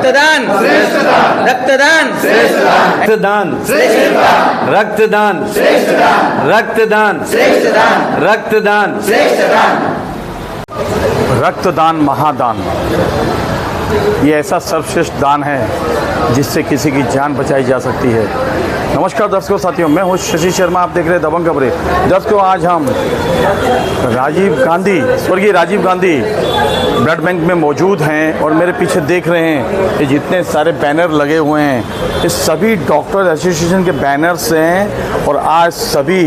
रक्तदान रक्तदान रक्तदान रक्तदान रक्तदान रक्तदान रक्तदान महादान, ये ऐसा सर्वश्रेष्ठ दान है जिससे किसी की जान बचाई जा सकती है। नमस्कार दर्शकों साथियों, मैं हूँ शशि शर्मा, आप देख रहे हैं दबंग खबरें। दर्शकों, आज हम स्वर्गीय राजीव गांधी ब्लड बैंक में मौजूद हैं और मेरे पीछे देख रहे हैं कि जितने सारे बैनर लगे हुए हैं, ये सभी डॉक्टर एसोसिएशन के बैनर्स हैं। और आज सभी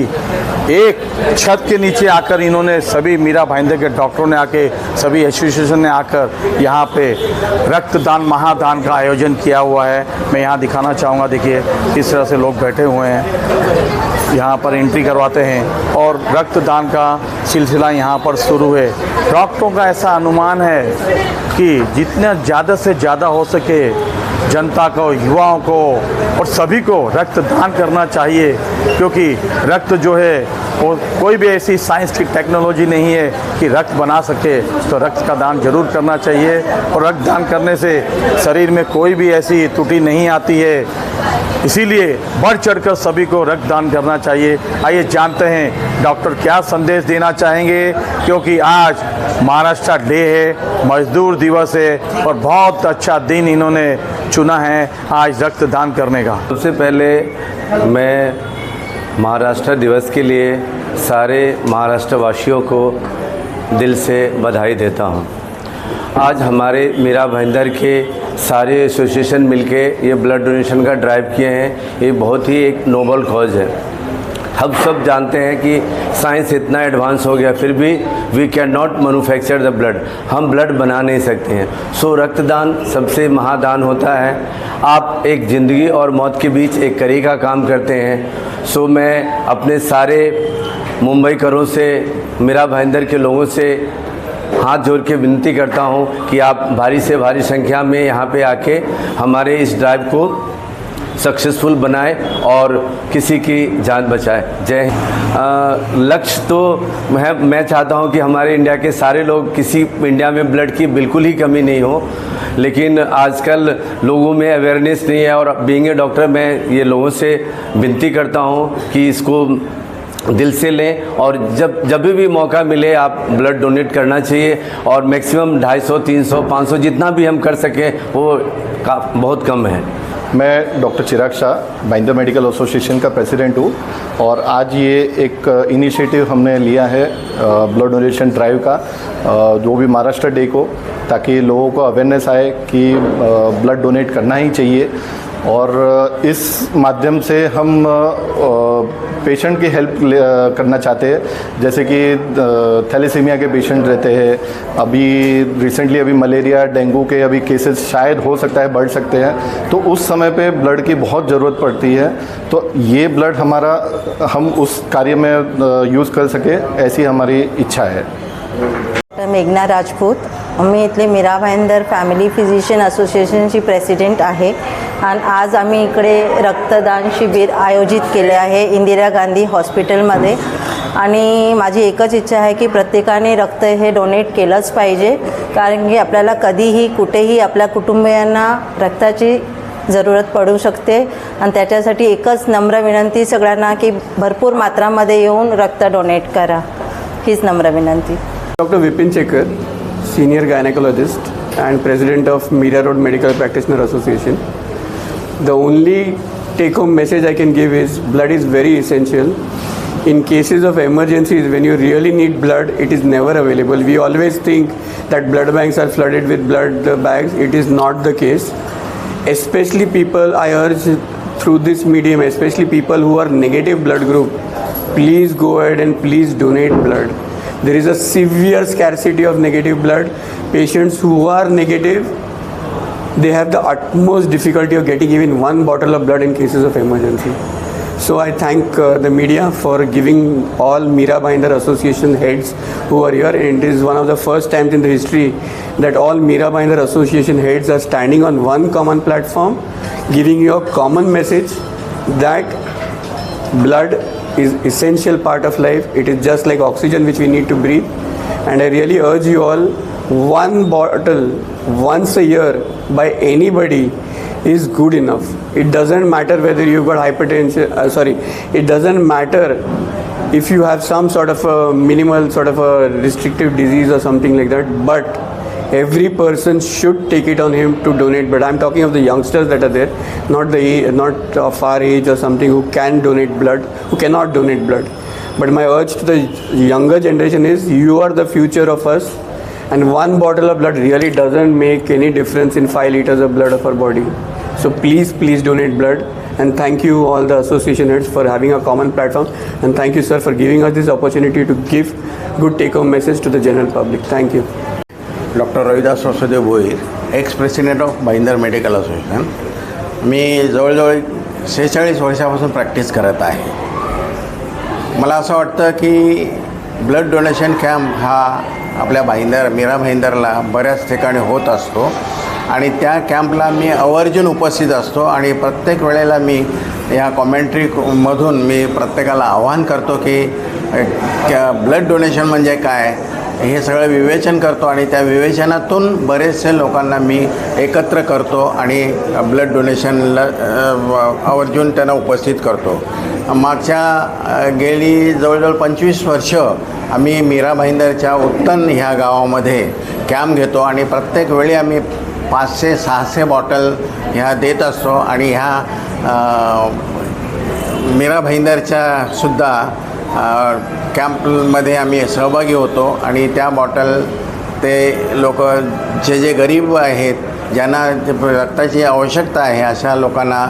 एक छत के नीचे आकर इन्होंने, सभी मीरा भाईंदर के डॉक्टरों ने आके, सभी एसोसिएशन ने आकर यहाँ पे रक्तदान महादान का आयोजन किया हुआ है। मैं यहाँ दिखाना चाहूँगा, देखिए किस तरह से लोग बैठे हुए हैं, यहाँ पर एंट्री करवाते हैं और रक्तदान का सिलसिला यहाँ पर शुरू है। डॉक्टरों का ऐसा अनुमान है कि जितना ज़्यादा से ज़्यादा हो सके जनता को, युवाओं को और सभी को रक्तदान करना चाहिए, क्योंकि रक्त जो है वो कोई भी ऐसी साइंस की टेक्नोलॉजी नहीं है कि रक्त बना सके, तो रक्त का दान जरूर करना चाहिए। और रक्त दान करने से शरीर में कोई भी ऐसी त्रुटि नहीं आती है, इसीलिए बढ़ चढ़कर सभी को रक्तदान करना चाहिए। आइए जानते हैं डॉक्टर क्या संदेश देना चाहेंगे, क्योंकि आज महाराष्ट्र डे है, मजदूर दिवस है और बहुत अच्छा दिन इन्होंने चुना है आज रक्तदान करने का। सबसे पहले मैं महाराष्ट्र दिवस के लिए सारे महाराष्ट्र वासियों को दिल से बधाई देता हूं। आज हमारे मीरा भाईंदर के सारे एसोसिएशन मिलके ये ब्लड डोनेशन का ड्राइव किए हैं। ये बहुत ही एक नोबल कॉज है। हम सब जानते हैं कि साइंस इतना एडवांस हो गया, फिर भी we can not manufacture the blood, हम ब्लड बना नहीं सकते हैं। सो रक्तदान सबसे महादान होता है। आप एक ज़िंदगी और मौत के बीच एक कड़ी का काम करते हैं। सो मैं अपने सारे मुंबईकरों से, मीरा भाईंदर के लोगों से हाथ जोड़ के विनती करता हूं कि आप भारी से भारी संख्या में यहाँ पे आके हमारे इस ड्राइव को सक्सेसफुल बनाए और किसी की जान बचाए। जय हिंद। लक्ष्य तो मैं चाहता हूं कि हमारे इंडिया के सारे लोग, किसी इंडिया में ब्लड की बिल्कुल ही कमी नहीं हो, लेकिन आजकल लोगों में अवेयरनेस नहीं है। और बीइंग ए डॉक्टर मैं ये लोगों से विनती करता हूं कि इसको दिल से लें और जब भी मौका मिले आप ब्लड डोनेट करना चाहिए। और मैक्सिमम 250, 300, 500 जितना भी हम कर सकें वो बहुत कम है। मैं doctor Chirag Shah, Bhayandar medical association का प्रेसिडेंट हूँ और आज ये एक इनिशिएटिव हमने लिया है ब्लड डोनेशन ड्राइव का, जो भी महाराष्ट्र डे को, ताकि लोगों को अवेयरनेस आए कि ब्लड डोनेट करना ही चाहिए। और इस माध्यम से हम पेशेंट की हेल्प करना चाहते हैं, जैसे कि थैलेसीमिया के पेशेंट रहते हैं, अभी रिसेंटली अभी मलेरिया, डेंगू के अभी केसेस शायद हो सकता है बढ़ सकते हैं, तो उस समय पे ब्लड की बहुत ज़रूरत पड़ती है। तो ये ब्लड हमारा, हम उस कार्य में यूज़ कर सके, ऐसी हमारी इच्छा है। मेघना राजपूत, मी इथले मीरा भाईंदर फॅमिली फिजिशियन असोसिएशनची प्रेसिडेंट आहे आणि आज आम्ही इकडे रक्तदान शिबिर आयोजित केले आहे इंदिरा गांधी हॉस्पिटलमध्ये। आणि माझी एकच इच्छा आहे की प्रत्येकाने रक्त हे डोनेट केलंच पाहिजे, कारण की आपल्याला कधीही कुठेही आपल्या कुटुंबियांना रक्ताची ज़रूरत पडू शकते। आणि त्याच्यासाठी एकच नम्र विनंती सगळ्यांना की भरपूर मात्रामध्ये येऊन रक्त डोनेट करा, हीच नम्र विनंती। Dr. Vipin Chekar, Senior Gynecologist and President of Meera Road Medical Practitioner Association. The only take-home message I can give is blood is very essential. In cases of emergencies, when you really need blood, it is never available. We always think that blood banks are flooded with blood bags. It is not the case. Especially people, I urge through this medium, especially people who are negative blood group, please go ahead and please donate blood. There is a severe scarcity of negative blood. Patients who are negative, they have the utmost difficulty of getting even one bottle of blood in cases of emergency. So I thank the media for giving all Meera Bhainder Association heads who are here. And it is one of the first times in the history that all Meera Bhainder Association heads are standing on one common platform, giving you a common message that blood is essential part of life. It is just like oxygen which we need to breathe. And I really urge you all one bottle once a year by anybody is good enough. It doesn't matter whether you got hypertension, it doesn't matter if you have some sort of a minimal sort of a restrictive disease or something like that, but every person should take it on him to donate blood. I'm talking of the youngsters that are there, not of our age or something, who can donate blood, who cannot donate blood. But my urge to the younger generation is, you are the future of us, and one bottle of blood really doesn't make any difference in 5 liters of blood of our body. So please donate blood. And thank you all the association heads for having a common platform, and thank you sir for giving us this opportunity to give good take home message to the general public. Thank you. Doctor Ravidas Vasudev Bhoir, ex president of Bhayander medical association. मी जवळजवळ 46 वर्षापासून practice करत आहे. मला असं वाटतं की blood donation camp हा आपल्या मीरा भाईंदरला बऱ्याच ठिकाणी होत असतो, आणि त्या कॅम्पला मी आवर्जून उपस्थित असतो. आणि प्रत्येक वेळेला मी या कॉमेंट्रीमधून मी प्रत्येकाला आवाहन करतो की ब्लड डोनेशन म्हणजे काय हे सगळं विवेचन करतो, आणि त्या विवेचनातून बरेचसे लोकांना मी एकत्र करतो आणि ब्लड डोनेशनला आवर्जून त्यांना उपस्थित करतो. मागच्या गेली जवळजवळ 25 वर्ष आम्ही मीरा भाईंदरच्या उत्तन ह्या गावामध्ये कॅम्प घेतो, आणि प्रत्येक वेळी आम्ही 500-600 बॉटल ह्या देत असतो. आणि ह्या मीरा भाईंदरच्या सुद्धा कॅम्पमध्ये आम्ही सहभागी होतो, आणि त्या बॉटल ते लोक जे गरीब आहेत, ज्यांना रक्ताची आवश्यकता आहे, अशा लोकांना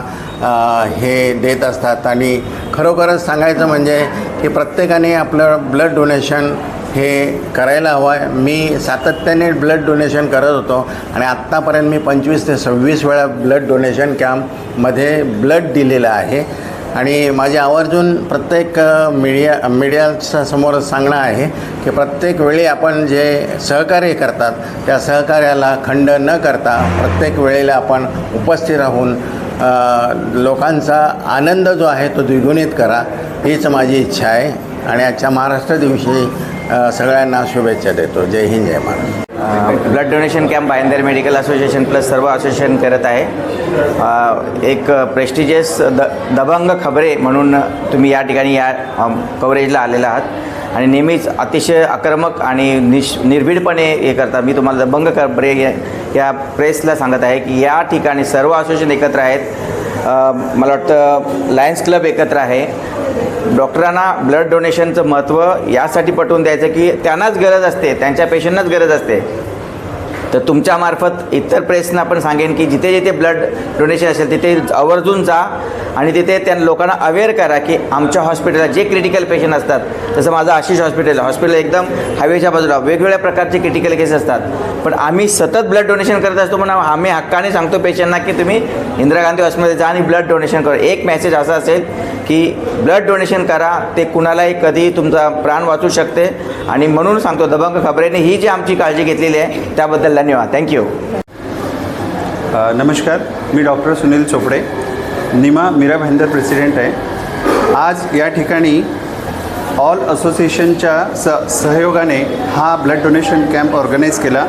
हे देत असतात. आणि खरोखरच सांगायचं म्हणजे की प्रत्येकाने आपलं ब्लड डोनेशन हे करायला हवं आहे. मी सातत्याने ब्लड डोनेशन करत होतो, आणि आत्तापर्यंत मी 25 ते 26 वेळा ब्लड डोनेशन कॅम्पमध्ये ब्लड दिलेलं आहे. आणि माझे आवर्जून प्रत्येक मीडियाच्या समोर सांगणं आहे की प्रत्येक वेळी आपण जे सहकार्य करतात त्या सहकार्याला खंड न करता प्रत्येक वेळेला आपण उपस्थित राहून लोकांचा आनंद जो आहे तो द्विगुणित करा, हीच माझी इच्छा आहे. आणि आजच्या महाराष्ट्र दिवशी सगळ्यांना शुभेच्छा देतो. जय हिंद, जय Maharashtra. Blood donation camp Bhayander medical association plus सर्व असोसिएशन करत आहे. एक प्रेस्टिजियस दबंग खबरे म्हणून तुम्ही या ठिकाणी या कव्हरेजला आलेला आहात, आणि नेहमीच अतिशय आक्रमक आणि निर्भीडपणे हे करता. मी तुम्हाला दबंग खबरे या प्रेसला सांगत आहे की या ठिकाणी सर्व असोसिएशन एकत्र आहेत. मला वाटतं लायन्स क्लब एकत्र आहे. डॉक्टरांना ब्लड डोनेशनचं महत्त्व यासाठी पटवून द्यायचं की त्यांनाच गरज असते, त्यांच्या पेशंटनाच गरज असते. तर तुमच्यामार्फत इतर प्रेसना पण सांगेन की जिथे जिथे ब्लड डोनेशन असेल तिथे आवर्जून जा, आणि तिथे त्या लोकांना अवेअर करा की आमच्या हॉस्पिटलला जे क्रिटिकल पेशंट असतात, जसं माझं आशिष हॉस्पिटल एकदम हायवेच्या बाजूला वेगवेगळ्या प्रकारचे क्रिटिकल केस असतात, पण आम्ही सतत ब्लड डोनेशन करत असतो. म्हणून आम्ही हक्काने सांगतो पेशंटना की तुम्ही इंदिरा गांधी हॉस्पिटलमध्ये जा आणि ब्लड डोनेशन करा. एक मेसेज असा असेल की ब्लड डोनेशन करा, ते कुणालाही कधी तुमचा प्राण वाचू शकते. आणि म्हणून सांगतो दबंग खबरेने ही जी आमची काळजी घेतलेली आहे त्याबद्दल धन्यवाद. थँक्यू. नमस्कार, मी डॉक्टर सुनील चोपडे, निमा मीरा भाईंदर प्रेसिडेंट आहे. आज या ठिकाणी ऑल असोसिएशनच्या सहयोगाने हा ब्लड डोनेशन कॅम्प ऑर्गनाईज केला.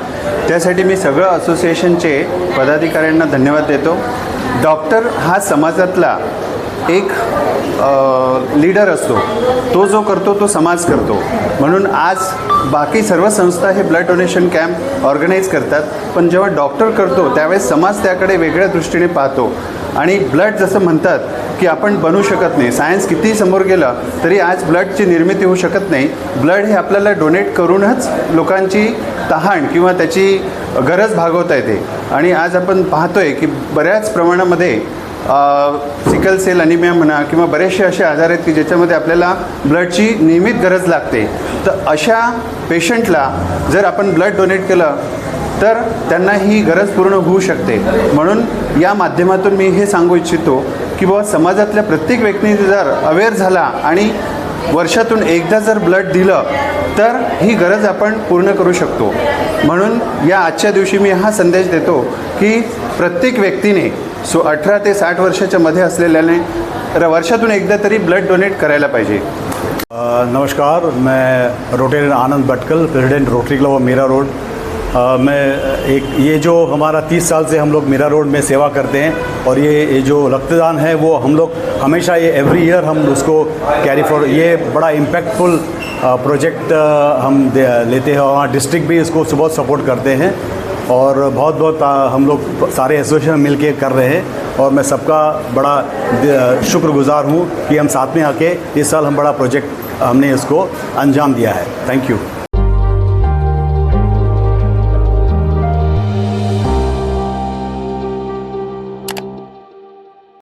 त्यासाठी मी सगळं असोसिएशनचे पदाधिकाऱ्यांना धन्यवाद देतो. डॉक्टर हा समाजातला एक लीडर असतो, तो जो करतो तो समाज करतो. म्हणून आज बाकी सर्व संस्था हे ब्लड डोनेशन कॅम्प ऑर्गनाईज करतात, पण जेव्हा डॉक्टर करतो त्यावेळेस समाज त्याकडे वेगळ्या दृष्टीने पाहतो. आणि ब्लड जसं म्हणतात की आपण बनवू शकत नाही, सायन्स कितीही समोर गेलं तरी आज ब्लडची निर्मिती होऊ शकत नाही. ब्लड हे आपल्याला डोनेट करूनच लोकांची तहान किंवा त्याची गरज भागवता येते. आणि आज आपण पाहतोय की बऱ्याच प्रमाणामध्ये सिकल सेल अनिमिया म्हणा किंवा बरेचसे असे आजार आहेत की ज्याच्यामध्ये आपल्याला ब्लडची नियमित गरज लागते. तर अशा पेशंटला जर आपण ब्लड डोनेट केलं तर त्यांना ही गरज पूर्ण होऊ शकते. म्हणून या माध्यमातून मी हे सांगू इच्छितो की बाबा समाजातल्या प्रत्येक व्यक्तीने जर अवेअर झाला आणि वर्षातून एकदा जर ब्लड दिलं तर ही गरज आपण पूर्ण करू शकतो. म्हणून या आजच्या दिवशी मी हा संदेश देतो की प्रत्येक व्यक्तीने 18 ते 60 वर्षाच्या मध्ये असलेल्याने वर्षातून एकदा तरी ब्लड डोनेट करायला पाहिजे. नमस्कार, मैं Rotarian Anand Bhatkal, president Rotary club of Mira road. मैं एक ये जो हमारा 30 साल से हम लोग मीरा रोड में सेवा करते हैं और ये जो रक्तदान है वो हम लोग हमेशा ये एवरी ईयर हम उसको कैरी फॉरवर्ड, ये बड़ा इम्पैक्टफुल प्रोजेक्ट हम लेते हैं और हमारा डिस्ट्रिक्ट भी इसको बहुत सपोर्ट करते हैं और बहुत बहुत हम लोग सारे एसोसिएशन मिल के कर रहे हैं और मैं सबका बड़ा शुक्रगुजार हूँ कि हम साथ में आके इस साल हम बड़ा प्रोजेक्ट हमने इसको अंजाम दिया है। Thank you.